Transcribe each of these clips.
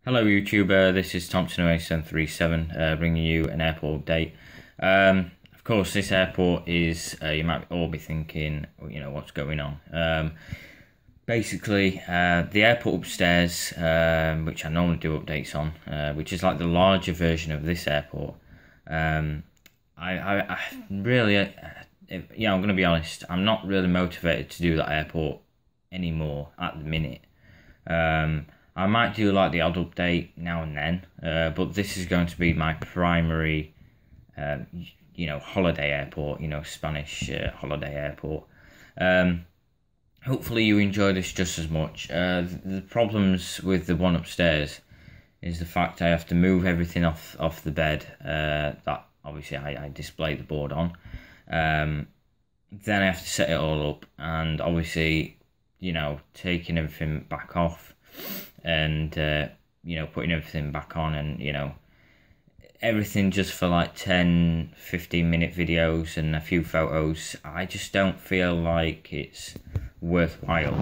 Hello YouTuber, this is Thompson0737 bringing you an airport update. Of course, this airport is, you might all be thinking, what's going on. Basically, the airport upstairs, which I normally do updates on, which is like the larger version of this airport. I really, I'm going to be honest, I'm not really motivated to do that airport anymore at the minute. I might do like the odd update now and then, but this is going to be my primary, holiday airport, Spanish holiday airport. Hopefully you enjoy this just as much. The problems with the one upstairs is the fact I have to move everything off the bed that obviously I display the board on. Then I have to set it all up, and obviously, taking everything back off and putting everything back on, and everything just for like 10-15 minute videos and a few photos. I just don't feel like it's worthwhile.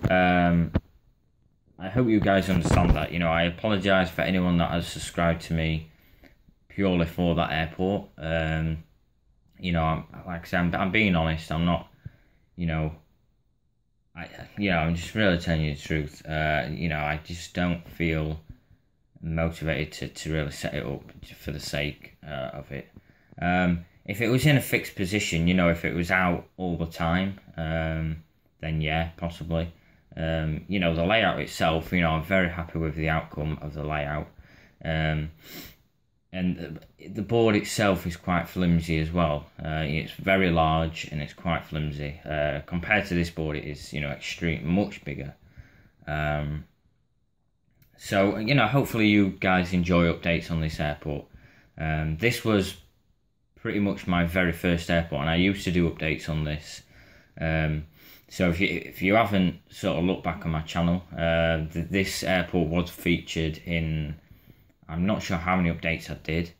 I hope you guys understand that. I apologize for anyone that has subscribed to me purely for that airport. Like I said, I'm being honest. I'm not, I'm just really telling you the truth. I just don't feel motivated to really set it up for the sake of it. If it was in a fixed position, if it was out all the time, then yeah, possibly. The layout itself, I'm very happy with the outcome of the layout. And the board itself is quite flimsy as well. It's very large and it's quite flimsy. Compared to this board, it is, much bigger. So, hopefully you guys enjoy updates on this airport. This was pretty much my very first airport, and I used to do updates on this. So if you haven't sort of looked back on my channel, this airport was featured in, I'm not sure how many updates I did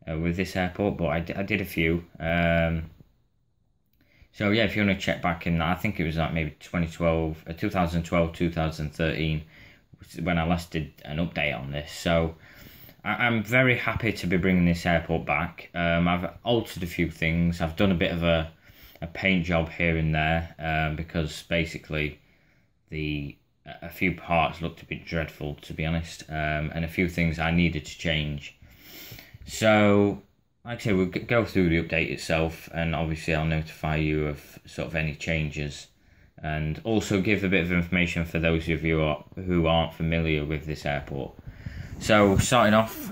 with this airport, but I did a few. So yeah, if you want to check back in, I think it was like maybe 2012, 2013, when I last did an update on this. So I'm very happy to be bringing this airport back. I've altered a few things. I've done a bit of a paint job here and there, because basically a few parts looked a bit dreadful, to be honest, and a few things I needed to change. So, like I say, we'll go through the update itself, and obviously I'll notify you of sort of any changes, and also give a bit of information for those of you who aren't familiar with this airport. So, starting off,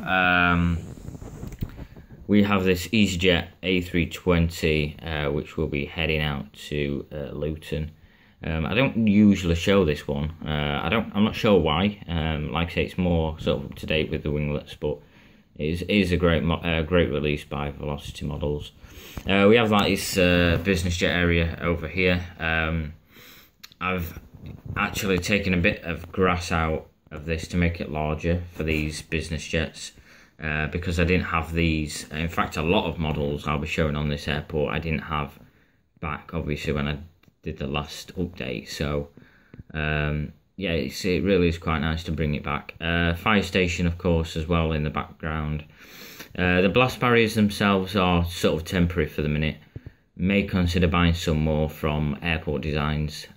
we have this EasyJet A320, which will be heading out to Luton. I don't usually show this one. I'm not sure why. Like I say, it's more sort of up to date with the winglets, but it is a great release by Velocity Models. We have like this business jet area over here. I've actually taken a bit of grass out of this to make it larger for these business jets, because I didn't have these. In fact, a lot of models I'll be showing on this airport I didn't have back, obviously, when I did the last update. So yeah, it really is quite nice to bring it back. Fire station, of course, as well in the background. The blast barriers themselves are sort of temporary for the minute. May consider buying some more from Airport Designs.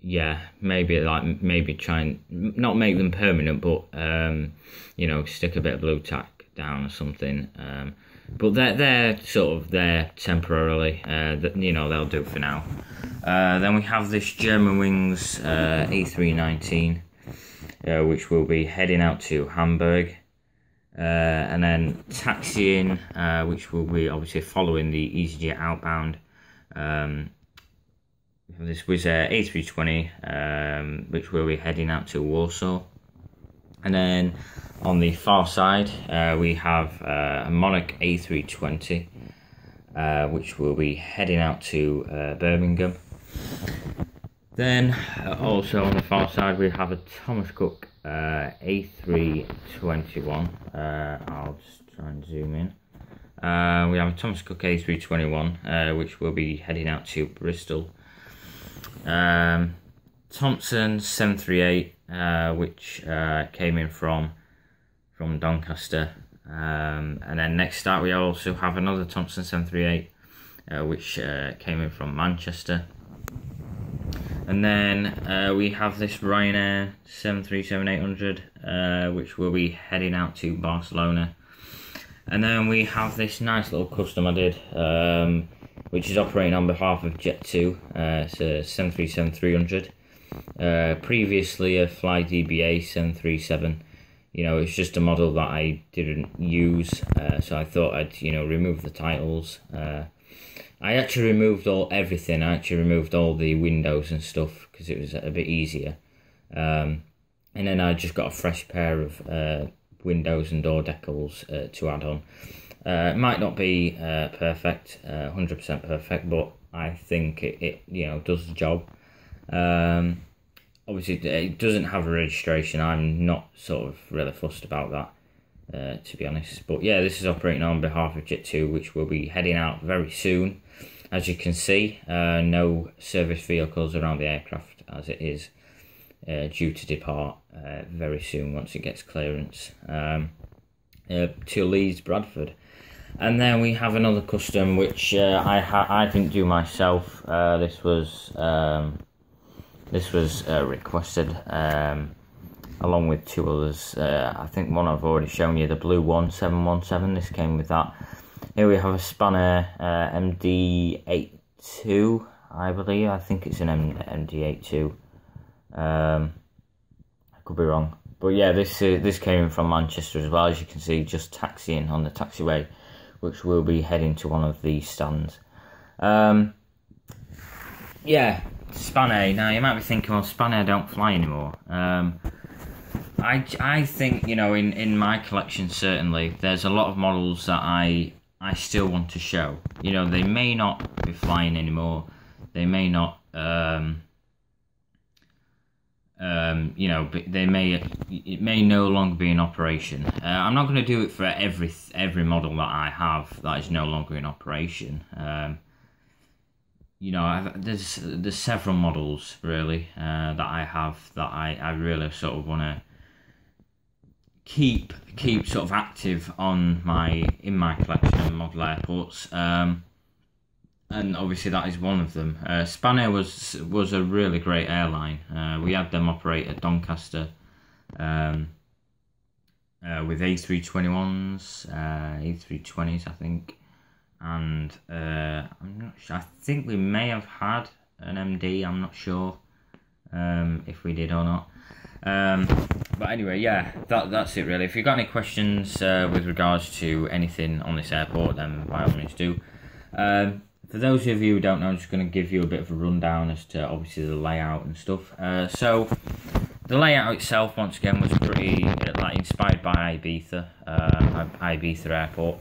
Yeah, maybe try and not make them permanent, but stick a bit of blue tack down or something. But they're sort of there temporarily. They'll do for now. Then we have this Germanwings A319, which will be heading out to Hamburg, and then taxiing, which will be obviously following the EasyJet outbound. We have this Wizz Air A320, which will be heading out to Warsaw. And then on the far side, we have a Monarch A320, which will be heading out to Birmingham. Then also on the far side, we have a Thomas Cook A321. I'll just try and zoom in. We have a Thomas Cook A321, which will be heading out to Bristol. Thompson 738 which came in from Doncaster. And then next up we also have another Thompson 738, which came in from Manchester. And then we have this Ryanair 737-800, which will be heading out to Barcelona. And then we have this nice little custom I did, which is operating on behalf of Jet2. It's a 737-300. Previously a FlyDBA 737. You know, it's just a model that I didn't use, so I thought I'd, you know, remove the titles. I actually removed everything. I actually removed all the windows and stuff because it was a bit easier. And then I just got a fresh pair of windows and door decals to add on. It might not be perfect, 100% perfect, but I think it you know, does the job. Obviously, it doesn't have a registration. I'm not sort of really fussed about that, to be honest. But yeah, this is operating on behalf of Jet2, which will be heading out very soon. As you can see, no service vehicles around the aircraft as it is due to depart very soon once it gets clearance to Leeds, Bradford. And then we have another custom which I didn't do myself. This was requested along with two others. I think one I've already shown you, the blue one, 717. This came with that. Here we have a Spanair MD82, I believe. I think it's an MD82. I could be wrong, but yeah, this came from Manchester as well. As you can see, just taxiing on the taxiway, which will be heading to one of these stands. Yeah, Spanair. Now you might be thinking, well, Spanair don't fly anymore. I think, you know, in my collection certainly there's a lot of models that I still want to show. You know, they may not be flying anymore. They may not. You know, it may no longer be in operation. I'm not going to do it for every model that I have that is no longer in operation. You know, there's several models really that I have that I really sort of want to keep sort of active in my collection of model airports. And obviously that is one of them. Spanair was a really great airline. We had them operate at Doncaster with A321s, A320s I think, and I'm not sure. I think we may have had an MD. I'm not sure if we did or not. But anyway, yeah, that's it really. If you've got any questions with regards to anything on this airport, then by all means do. For those of you who don't know, I'm just going to give you a bit of a rundown as to obviously the layout and stuff. So the layout itself, once again, was pretty inspired by Ibiza, Ibiza Airport,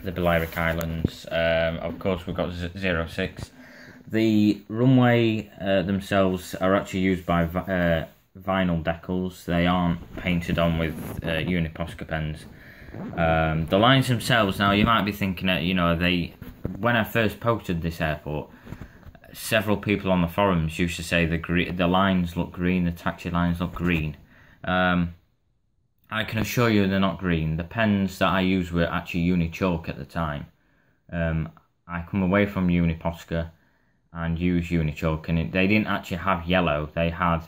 the Balearic Islands. Of course, we've got 06. The runway themselves are actually used by vinyl decals. They aren't painted on with Uniposca pens. The lines themselves, now you might be thinking that, you know, when I first posted this airport, several people on the forums used to say the lines look green, the taxi lines look green. I can assure you they're not green. The pens that I used were actually Uni-Chalk at the time. I come away from Uniposca and used Uni-Chalk, and they didn't actually have yellow. They had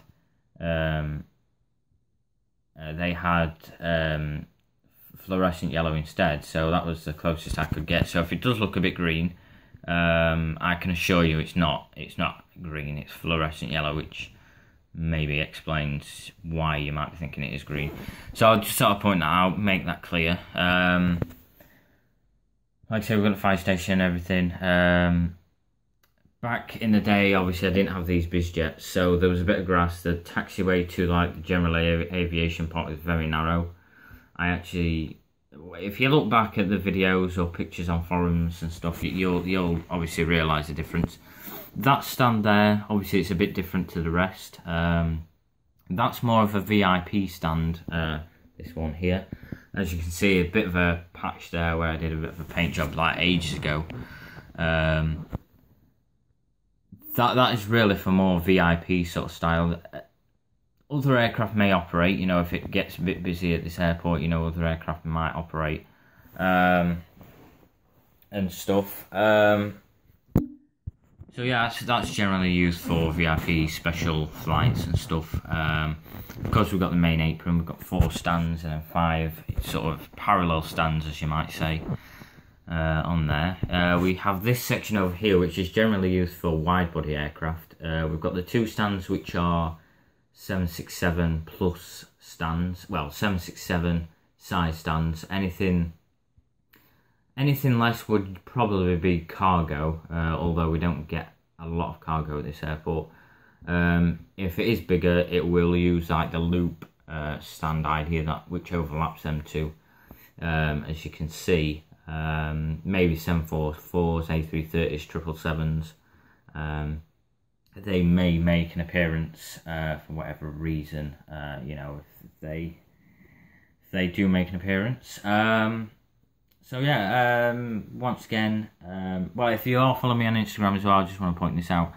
fluorescent yellow instead, so that was the closest I could get. So if it does look a bit green, I can assure you it's not green, it's fluorescent yellow, which maybe explains why you might be thinking it is green. So I'll just sort of point that out, make that clear. Like I say, we've got the fire station and everything. Back in the day, obviously I didn't have these BizJets, so there was a bit of grass. The taxiway to like the general aviation part is very narrow. I actually, if you look back at the videos or pictures on forums and stuff, you'll obviously realise the difference. That stand there, obviously it's a bit different to the rest. That's more of a VIP stand, this one here. As you can see, a bit of a patch there where I did a bit of a paint job like ages ago. That is really for more VIP sort of style. other aircraft may operate, you know, if it gets a bit busy at this airport, you know, other aircraft might operate, and stuff. So yeah, that's generally used for VIP special flights and stuff. Of course, we've got the main apron, we've got 4 stands and then 5 sort of parallel stands, as you might say, on there. We have this section over here, which is generally used for wide-body aircraft. We've got the 2 stands, which are 767 plus stands, well, 767 size stands. Anything less would probably be cargo, although we don't get a lot of cargo at this airport. If it is bigger, it will use like the loop stand idea, which overlaps them two, as you can see. Maybe 744s, A330s, 777s. They may make an appearance for whatever reason. You know, if they do make an appearance. So yeah, once again, well, if you are following me on Instagram as well, I just want to point this out.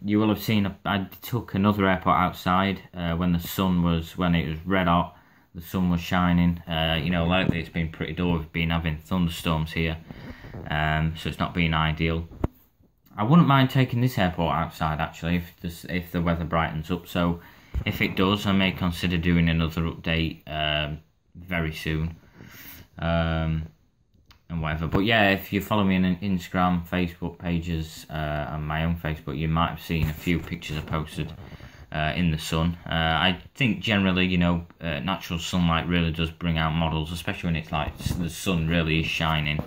You will have seen I took another airport outside when it was red hot. The sun was shining. You know, lately it's been pretty dull. We've been having thunderstorms here, so it's not been ideal. I wouldn't mind taking this airport outside actually if the weather brightens up. So if it does, I may consider doing another update very soon. And whatever. But yeah, if you follow me on Instagram, Facebook pages, and my own Facebook, you might have seen a few pictures I posted in the sun. I think generally, you know, natural sunlight really does bring out models, especially when it's like the sun really is shining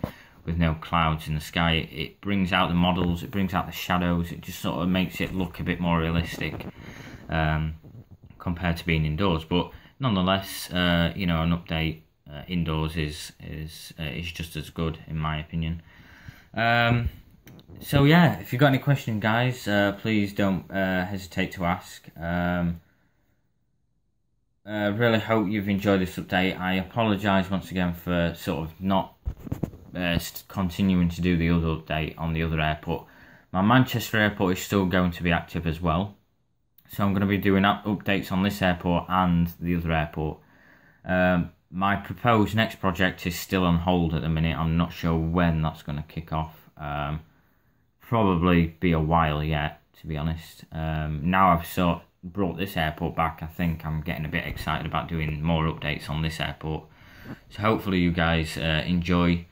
with no clouds in the sky. It brings out the models, it brings out the shadows, it just sort of makes it look a bit more realistic compared to being indoors. But nonetheless, you know, an update indoors is just as good in my opinion. So yeah, if you've got any questions, guys, please don't hesitate to ask. Really hope you've enjoyed this update. I apologise once again for sort of not continuing to do the other update on the other airport. My Manchester airport is still going to be active as well, so I'm going to be doing updates on this airport and the other airport. My proposed next project is still on hold at the minute. I'm not sure when that's going to kick off. Probably be a while yet, to be honest. Now I've sort of brought this airport back, I think I'm getting a bit excited about doing more updates on this airport. So hopefully you guys enjoy,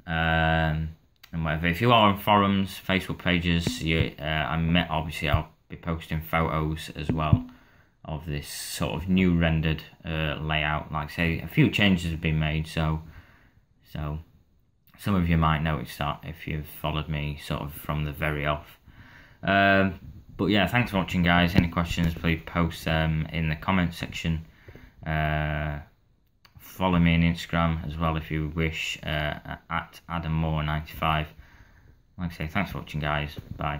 and whatever. If you are on forums, Facebook pages, obviously I'll be posting photos as well of this sort of new rendered layout. Like I say, a few changes have been made, so some of you might notice that if you've followed me sort of from the very off. But yeah, thanks for watching, guys. Any questions, please post them in the comment section. Follow me on Instagram as well if you wish, at AdamMoore95. Like I say, thanks for watching, guys. Bye.